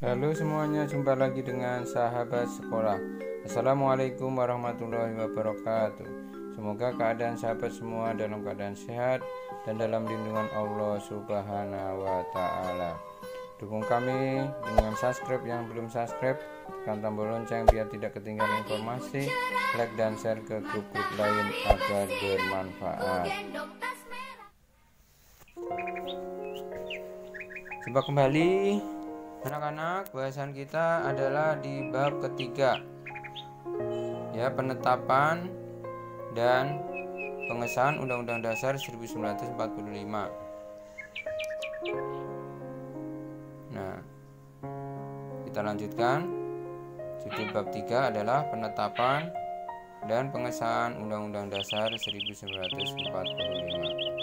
Halo semuanya, jumpa lagi dengan sahabat sekolah. Assalamualaikum warahmatullahi wabarakatuh. Semoga keadaan sahabat semua dalam keadaan sehat dan dalam lindungan Allah Subhanahu wa Ta'ala. Dukung kami dengan subscribe, yang belum subscribe tekan tombol lonceng biar tidak ketinggalan informasi, like dan share ke grup-grup lain agar bermanfaat. Jumpa kembali anak-anak. Bahasan kita adalah di bab ketiga, ya, penetapan dan pengesahan Undang-Undang Dasar 1945. Nah, kita lanjutkan. Judul bab 3 adalah penetapan dan pengesahan Undang-Undang Dasar 1945.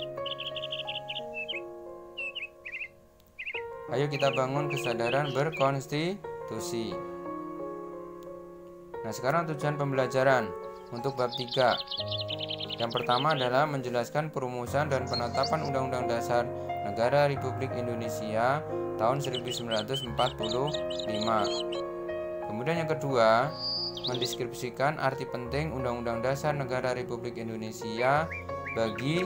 Ayo kita bangun kesadaran berkonstitusi. Nah, sekarang tujuan pembelajaran untuk bab 3. Yang pertama adalah menjelaskan perumusan dan penetapan Undang-Undang Dasar Negara Republik Indonesia tahun 1945. Kemudian yang kedua, mendeskripsikan arti penting Undang-Undang Dasar Negara Republik Indonesia bagi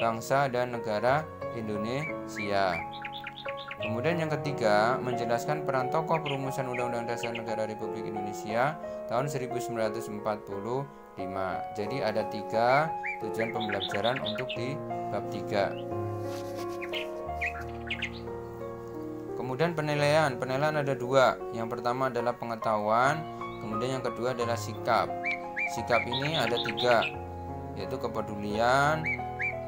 bangsa dan negara Indonesia. Kemudian yang ketiga, menjelaskan peran tokoh perumusan Undang-Undang Dasar Negara Republik Indonesia tahun 1945. Jadi ada 3 tujuan pembelajaran untuk di bab 3. Kemudian penilaian ada 2. Yang pertama adalah pengetahuan, kemudian yang kedua adalah sikap. Sikap ini ada 3, yaitu kepedulian,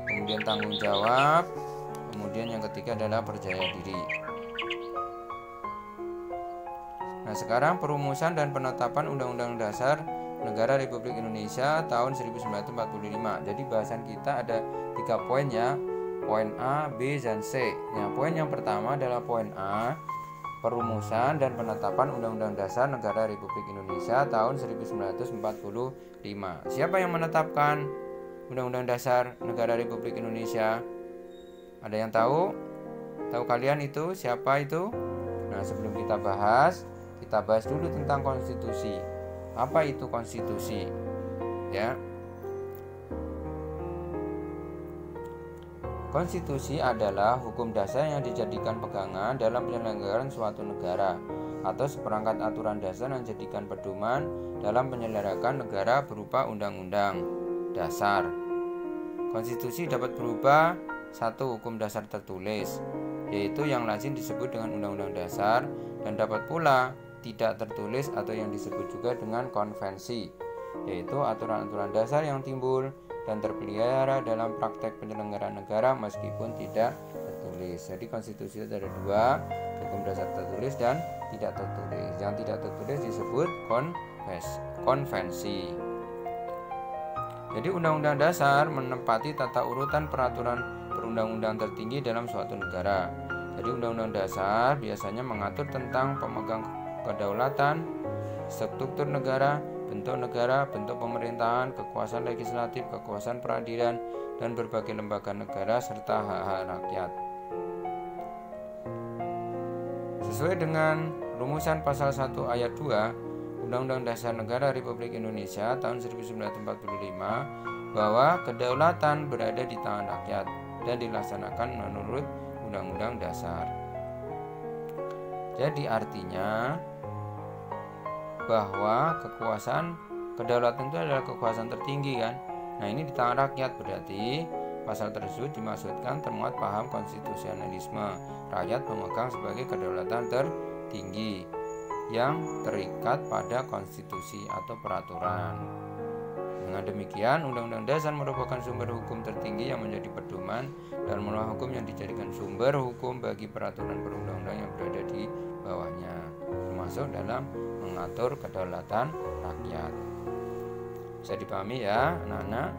kemudian tanggung jawab, kemudian yang ketiga adalah percaya diri. Nah, sekarang perumusan dan penetapan Undang-Undang Dasar Negara Republik Indonesia tahun 1945. Jadi bahasan kita ada 3 poin, ya. Poin A, B, dan C. Nah, poin yang pertama adalah poin A, perumusan dan penetapan Undang-Undang Dasar Negara Republik Indonesia tahun 1945. Siapa yang menetapkan Undang-Undang Dasar Negara Republik Indonesia? Ada yang tahu? Tahu kalian itu siapa itu? Nah, sebelum kita bahas dulu tentang konstitusi. Apa itu konstitusi? Ya. Konstitusi adalah hukum dasar yang dijadikan pegangan dalam penyelenggaraan suatu negara atau seperangkat aturan dasar yang dijadikan pedoman dalam penyelenggaraan negara berupa undang-undang dasar. Konstitusi dapat berubah: 1. Hukum dasar tertulis, yaitu yang lazim disebut dengan Undang-Undang Dasar, dan dapat pula tidak tertulis atau yang disebut juga dengan konvensi, yaitu aturan-aturan dasar yang timbul dan terpelihara dalam praktek penyelenggaraan negara meskipun tidak tertulis. Jadi konstitusi itu ada 2, hukum dasar tertulis dan tidak tertulis. Yang tidak tertulis disebut konvensi. Jadi Undang-Undang Dasar menempati tata urutan peraturan perundang-undang tertinggi dalam suatu negara. Jadi Undang-Undang Dasar biasanya mengatur tentang pemegang kedaulatan, struktur negara, bentuk pemerintahan, kekuasaan legislatif, kekuasaan peradilan, dan berbagai lembaga negara serta hak-hak rakyat. Sesuai dengan rumusan pasal 1 ayat 2 Undang-Undang Dasar Negara Republik Indonesia tahun 1945, bahwa kedaulatan berada di tangan rakyat dan dilaksanakan menurut Undang-Undang Dasar. Jadi artinya bahwa kedaulatan itu adalah kekuasaan tertinggi, kan? Nah, ini di tangan rakyat, berarti pasal tersebut dimaksudkan termuat paham konstitusionalisme. Rakyat memegang sebagai kedaulatan tertinggi yang terikat pada konstitusi atau peraturan. Dengan demikian, Undang-Undang Dasar merupakan sumber hukum tertinggi yang menjadi pedoman dan norma hukum yang dijadikan sumber hukum bagi peraturan perundang-undang yang berada di bawahnya, termasuk dalam mengatur kedaulatan rakyat. Bisa dipahami, ya, anak-anak?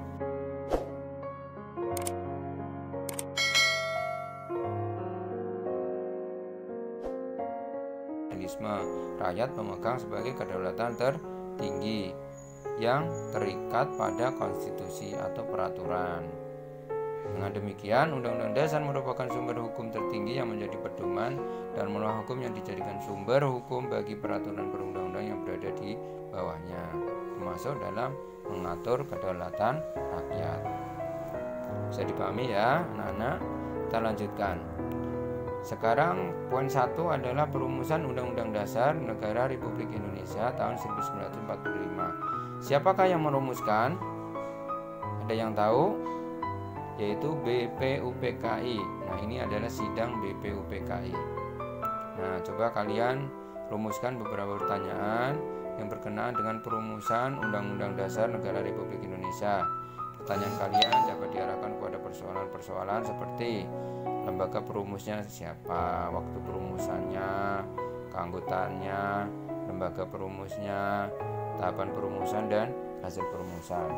Rakyat memegang sebagai kedaulatan tertinggi yang terikat pada konstitusi atau peraturan. Dengan demikian, Undang-Undang Dasar merupakan sumber hukum tertinggi yang menjadi pedoman dan manual hukum yang dijadikan sumber hukum bagi peraturan perundang-undang yang berada di bawahnya, termasuk dalam mengatur kedaulatan rakyat. Bisa dipahami ya anak-anak? Kita lanjutkan. Sekarang poin 1 adalah perumusan Undang-Undang Dasar Negara Republik Indonesia tahun 1945. Siapakah yang merumuskan? Ada yang tahu? Yaitu BPUPKI. Nah, ini adalah sidang BPUPKI. Nah, coba kalian rumuskan beberapa pertanyaan yang berkenaan dengan perumusan Undang-Undang Dasar Negara Republik Indonesia. Pertanyaan kalian dapat diarahkan kepada persoalan-persoalan seperti lembaga perumusnya siapa, waktu perumusannya, keanggotaannya, lembaga perumusnya, tahapan perumusan, dan hasil perumusan.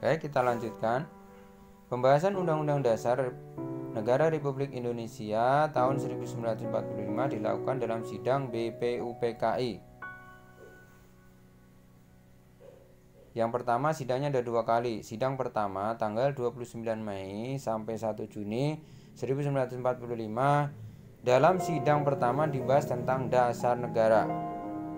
Baik, kita lanjutkan. Pembahasan Undang-Undang Dasar Negara Republik Indonesia tahun 1945 dilakukan dalam sidang BPUPKI. Yang pertama, sidangnya ada 2 kali. Sidang pertama tanggal 29 Mei sampai 1 Juni 1945. Dalam sidang pertama dibahas tentang dasar negara.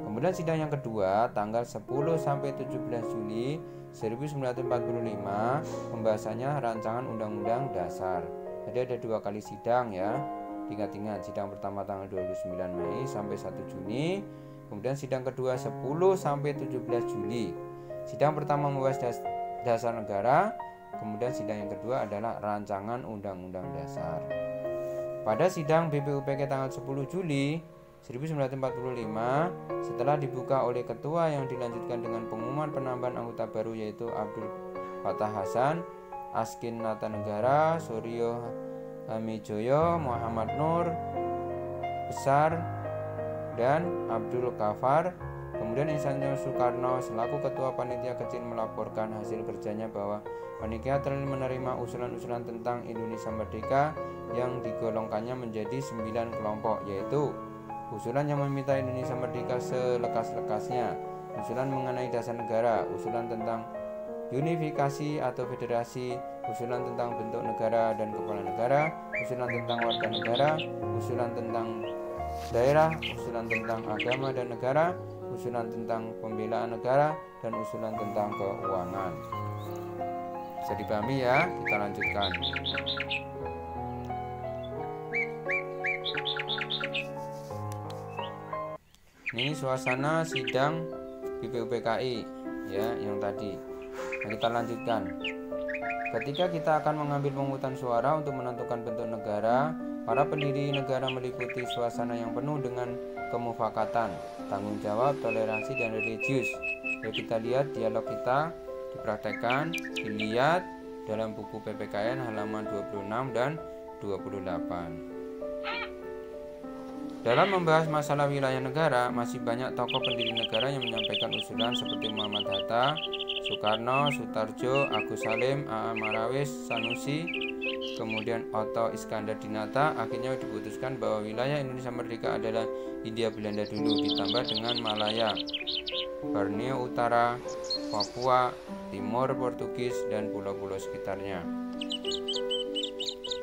Kemudian sidang yang kedua tanggal 10 sampai 17 Juli 1945, pembahasannya rancangan Undang-Undang Dasar. Jadi ada 2 kali sidang ya. Ingat-ingat, sidang pertama tanggal 29 Mei sampai 1 Juni. Kemudian sidang kedua 10 sampai 17 Juli. Sidang pertama membahas dasar negara, kemudian sidang yang kedua adalah rancangan Undang-Undang Dasar. Pada sidang BPUPK tanggal 10 Juli 1945, setelah dibuka oleh ketua yang dilanjutkan dengan pengumuman penambahan anggota baru yaitu Abdul Fattah Hasan, Askin Natanegara, Suryo Hamijoyo, Muhammad Nur Besar, dan Abdul Kafar. Kemudian Insinyur Soekarno selaku ketua panitia kecil melaporkan hasil kerjanya bahwa panitia telah menerima usulan-usulan tentang Indonesia Merdeka yang digolongkannya menjadi 9 kelompok, yaitu usulan yang meminta Indonesia Merdeka selekas-lekasnya, usulan mengenai dasar negara, usulan tentang unifikasi atau federasi, usulan tentang bentuk negara dan kepala negara, usulan tentang warga negara, usulan tentang daerah, usulan tentang agama dan negara, usulan tentang pembelaan negara, dan usulan tentang keuangan. Bisa dipahami ya? Kita lanjutkan. Ini suasana sidang BPUPKI ya yang tadi. Nah, kita lanjutkan. Ketika kita akan mengambil pemungutan suara untuk menentukan bentuk negara, para pendiri negara meliputi suasana yang penuh dengan kemufakatan, tanggung jawab, toleransi, dan religius. Yuk kita lihat dialog kita dipraktekkan, dilihat dalam buku PPKN halaman 26 dan 28. Dalam membahas masalah wilayah negara, masih banyak tokoh pendiri negara yang menyampaikan usulan seperti Muhammad Hatta, Soekarno, Sutarjo, Agus Salim, A.A. Marawis, Sanusi, kemudian Otto Iskandar Dinata. Akhirnya diputuskan bahwa wilayah Indonesia Merdeka adalah Hindia Belanda dulu, ditambah dengan Malaya, Borneo Utara, Papua, Timor Portugis, dan pulau-pulau sekitarnya.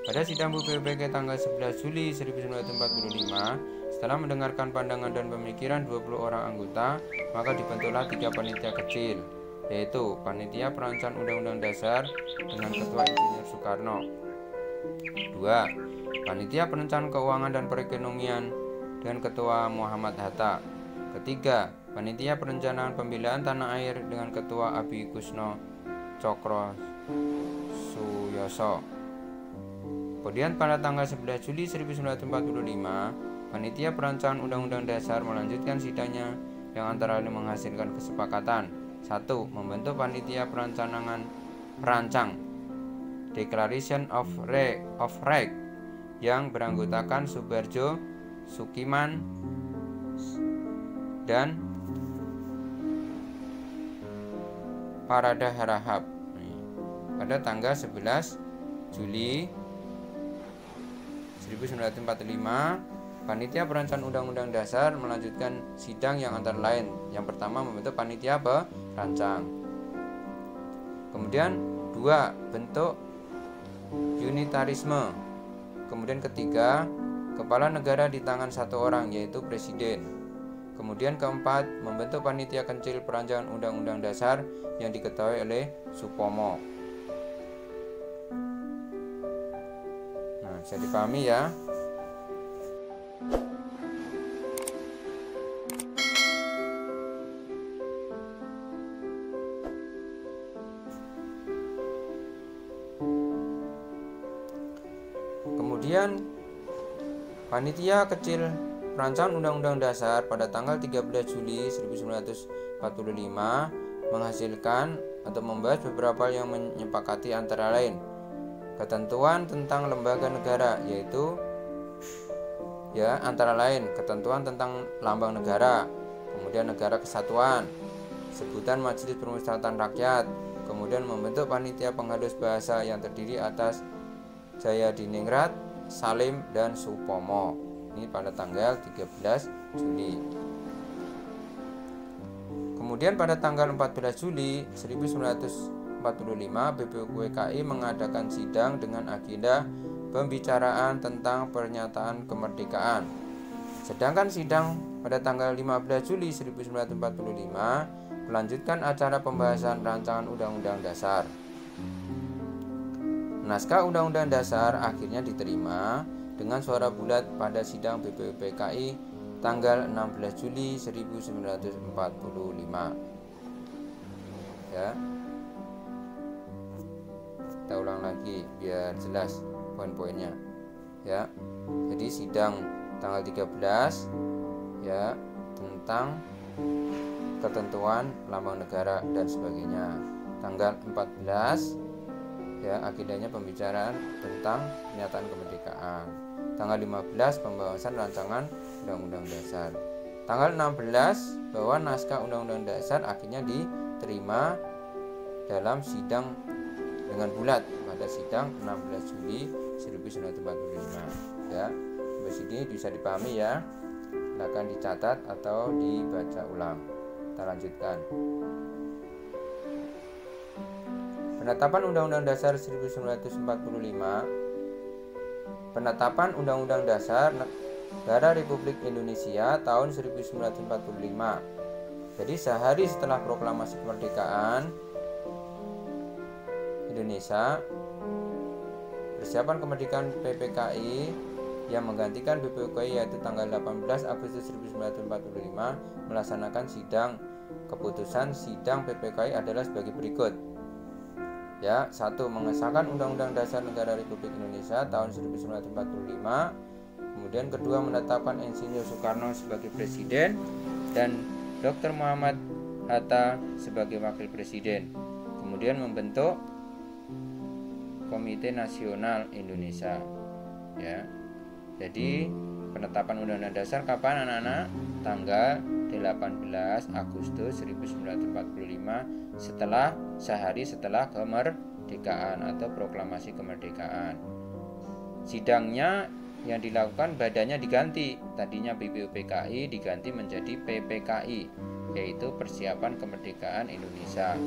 Pada sidang BPUPK tanggal 11 Juli 1945, setelah mendengarkan pandangan dan pemikiran 20 orang anggota, maka dibentuklah 3 panitia kecil, yaitu Panitia Perancangan Undang-Undang Dasar dengan Ketua Insinyur Soekarno. 2. Panitia Perencanaan Keuangan dan Perekonomian dengan Ketua Muhammad Hatta. 3. Panitia Perencanaan Pembelaan Tanah Air dengan Ketua Abi Kusno Cokro Suyoso. Kemudian pada tanggal 11 Juli 1945, Panitia Perancangan Undang-Undang Dasar melanjutkan sidangnya yang antara lain menghasilkan kesepakatan. 1. Membentuk Panitia Perancang Declaration of Right yang beranggotakan Subarjo, Sukiman, dan Parada Harahap pada tanggal 11 Juli 1945. Panitia Perancangan Undang-Undang Dasar melanjutkan sidang yang antara lain. Yang pertama membentuk panitia perancang. Kemudian 2, bentuk unitarisme. Kemudian ketiga, kepala negara di tangan satu orang, yaitu presiden. Kemudian keempat, membentuk panitia kecil perancangan Undang-Undang Dasar yang diketuai oleh Supomo. Nah, bisa dipahami ya. Kemudian panitia kecil perancangan Undang-Undang Dasar pada tanggal 13 Juli 1945 menghasilkan atau membahas beberapa yang menyepakati antara lain ketentuan tentang lembaga negara, yaitu antara lain ketentuan tentang lambang negara, kemudian negara kesatuan, sebutan Majelis Permusyawaratan Rakyat, kemudian membentuk panitia penghalus bahasa yang terdiri atas Jayadiningrat, Salim, dan Supomo. Ini pada tanggal 13 Juli. Kemudian pada tanggal 14 Juli 1945 BPUPKI mengadakan sidang dengan agenda pembicaraan tentang pernyataan kemerdekaan. Sedangkan sidang pada tanggal 15 Juli 1945 melanjutkan acara pembahasan rancangan Undang-Undang Dasar. Naskah Undang-Undang Dasar akhirnya diterima dengan suara bulat pada sidang BPUPKI tanggal 16 Juli 1945. Ya. Kita ulang lagi biar jelas poin-poinnya. Ya. Jadi sidang tanggal 13 ya tentang ketentuan lambang negara dan sebagainya. Tanggal 14 ya agendanya pembicaraan tentang pernyataan kemerdekaan. Tanggal 15 pembahasan rancangan Undang-Undang Dasar. Tanggal 16 bahwa naskah Undang-Undang Dasar akhirnya diterima dalam sidang dengan bulat pada sidang 16 Juli 1945. Ya, sampai sini bisa dipahami ya. Silakan dicatat atau dibaca ulang. Kita lanjutkan. Penetapan Undang-Undang Dasar 1945. Penetapan Undang-Undang Dasar Negara Republik Indonesia tahun 1945. Jadi sehari setelah proklamasi kemerdekaan Indonesia, persiapan kemerdekaan PPKI yang menggantikan BPUPKI yaitu tanggal 18 Agustus 1945 melaksanakan sidang. Keputusan sidang PPKI adalah sebagai berikut. Ya, 1. Mengesahkan Undang-Undang Dasar Negara Republik Indonesia tahun 1945. Kemudian kedua, menetapkan Insinyur Soekarno sebagai presiden dan Dr. Muhammad Hatta sebagai wakil presiden. Kemudian membentuk Komite Nasional Indonesia. Ya. Jadi, penetapan Undang-Undang Dasar kapan anak-anak? Tanggal 18 Agustus 1945 sehari setelah kemerdekaan atau proklamasi kemerdekaan. Sidangnya yang dilakukan badannya diganti, tadinya BPUPKI diganti menjadi PPKI, yaitu Persiapan Kemerdekaan Indonesia.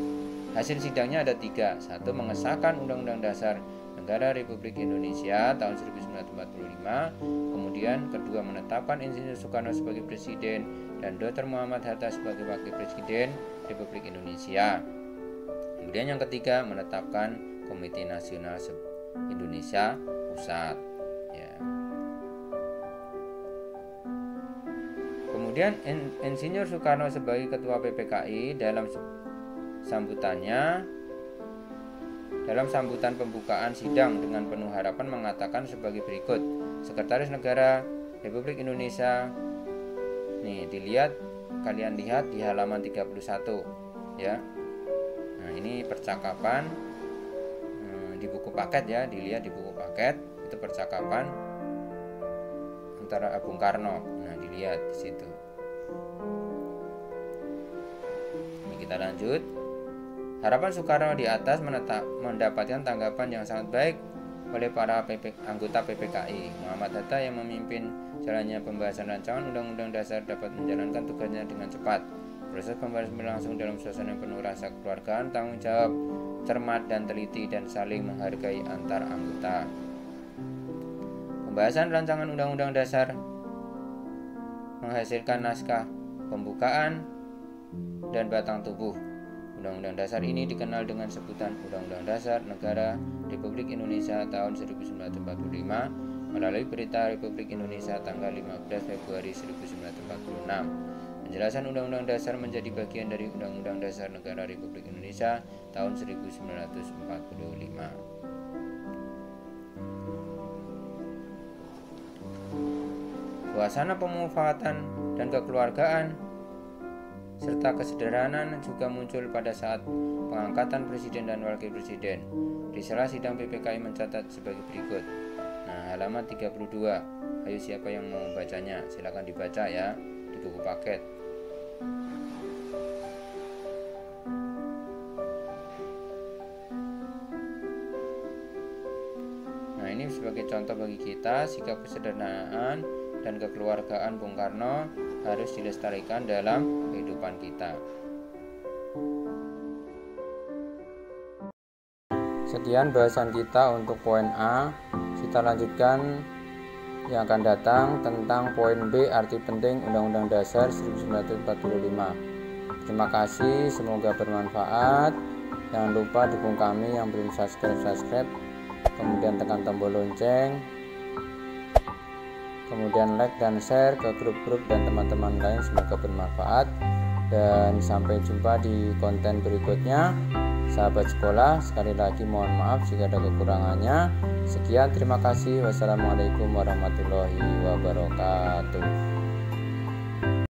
Hasil sidangnya ada 3. 1. Mengesahkan Undang-Undang Dasar Negara Republik Indonesia tahun 1945. Kemudian kedua, menetapkan Insinyur Soekarno sebagai presiden dan Dr. Muhammad Hatta sebagai wakil presiden Republik Indonesia. Kemudian yang ketiga, menetapkan Komite Nasional Indonesia Pusat. Ya. Kemudian Insinyur Soekarno sebagai ketua PPKI dalam sambutan pembukaan sidang dengan penuh harapan mengatakan sebagai berikut. Sekretaris Negara Republik Indonesia, nih kalian lihat di halaman 31 ya. Nah, ini percakapan di buku paket ya, dilihat di buku paket itu percakapan antara Bung Karno. Nah, dilihat di situ. Ini kita lanjut. Harapan Soekarno di atas mendapatkan tanggapan yang sangat baik oleh para anggota PPKI. Muhammad Hatta yang memimpin jalannya pembahasan rancangan Undang-Undang Dasar dapat menjalankan tugasnya dengan cepat. Proses pembahasan berlangsung dalam suasana yang penuh rasa kekeluargaan, tanggung jawab, cermat dan teliti, dan saling menghargai antar anggota. Pembahasan rancangan Undang-Undang Dasar menghasilkan naskah pembukaan dan batang tubuh. Undang-Undang Dasar ini dikenal dengan sebutan Undang-Undang Dasar Negara Republik Indonesia tahun 1945 melalui Berita Republik Indonesia tanggal 15 Februari 1946. Penjelasan Undang-Undang Dasar menjadi bagian dari Undang-Undang Dasar Negara Republik Indonesia tahun 1945. Suasana pemufakatan dan kekeluargaan serta kesederhanaan juga muncul pada saat pengangkatan presiden dan wakil presiden. Di sela sidang PPKI mencatat sebagai berikut. Nah, halaman 32. Ayo siapa yang mau bacanya? Silakan dibaca ya di buku paket. Nah, ini sebagai contoh bagi kita sikap kesederhanaan dan kekeluargaan Bung Karno harus dilestarikan dalam kehidupan kita. Sekian bahasan kita untuk poin A. Kita lanjutkan yang akan datang tentang poin B, arti penting Undang-Undang Dasar 1945. Terima kasih, semoga bermanfaat. Jangan lupa dukung kami yang belum subscribe, kemudian tekan tombol lonceng, kemudian like dan share ke grup-grup dan teman-teman lain. Semoga bermanfaat, dan sampai jumpa di konten berikutnya. Sahabat sekolah, sekali lagi mohon maaf jika ada kekurangannya. Sekian, terima kasih. Wassalamualaikum warahmatullahi wabarakatuh.